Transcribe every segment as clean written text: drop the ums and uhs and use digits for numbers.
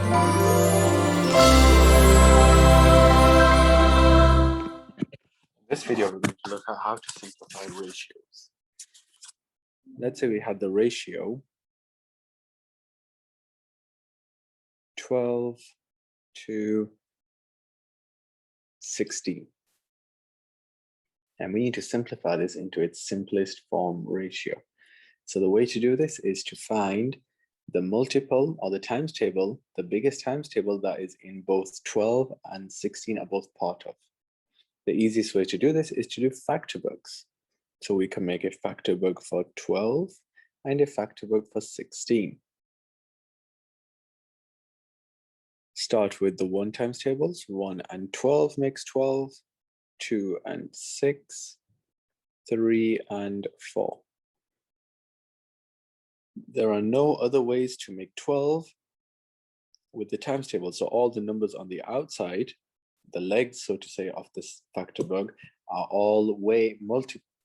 In this video, we're going to look at how to simplify ratios. Let's say we have the ratio 12 to 16. And we need to simplify this into its simplest form ratio. So the way to do this is to find the multiple or the times table, the biggest times table that is in both 12 and 16 are both part of. The easiest way to do this is to do factor bugs. So we can make a factor bug for 12 and a factor bug for 16. Start with the 1 times tables. 1 and 12 makes 12, 2 and 6, 3 and 4. There are no other ways to make 12 with the times table. So all the numbers on the outside, the legs, so to say, of this factor bug are all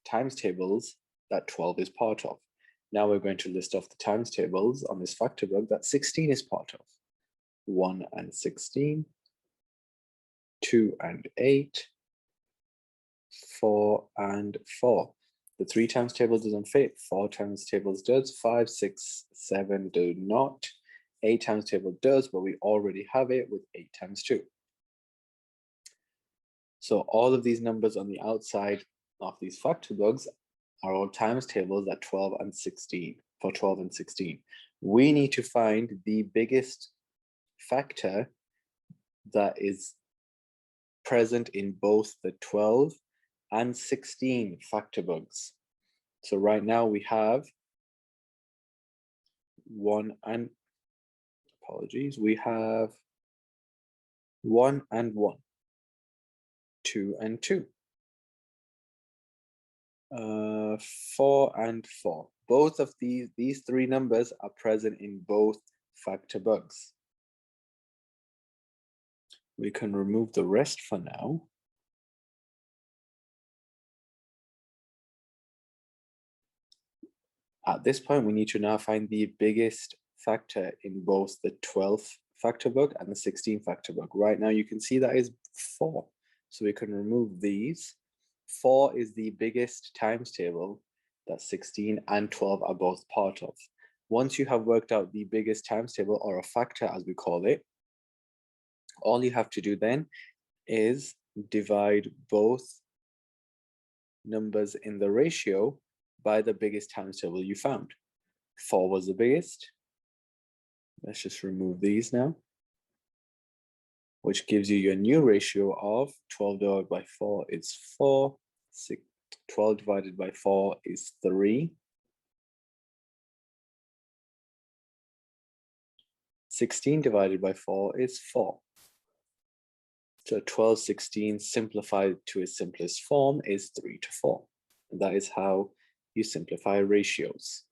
times tables that 12 is part of. Now we're going to list off the times tables on this factor bug that 16 is part of. 1 and 16, 2 and 8, 4 and 4. The 3 times table doesn't fit, 4 times tables does, 5, 6, 7 do not, 8 times table does, but we already have it with 8 times 2. So all of these numbers on the outside of these factor bugs are all times tables at 12 and 16, for 12 and 16. We need to find the biggest factor that is present in both the 12 and 16 factor bugs. So right now we have we have 1 and 1, 2 and 2, 4 and 4. Both of these three numbers are present in both factor bugs. We can remove the rest for now. At this point, we need to now find the biggest factor in both the 12th factor bug and the 16th factor bug. Right now, you can see that is 4. So we can remove these. 4 is the biggest times table that 16 and 12 are both part of. Once you have worked out the biggest times table, or a factor as we call it, all you have to do then is divide both numbers in the ratio by the biggest times table you found. 4 was the biggest. Let's just remove these now, which gives you your new ratio of 12 divided by 4 is 4, 12 divided by 4 is 3, 16 divided by 4 is 4. So 12, 16 simplified to its simplest form is 3 to 4. And that is how you simplify ratios.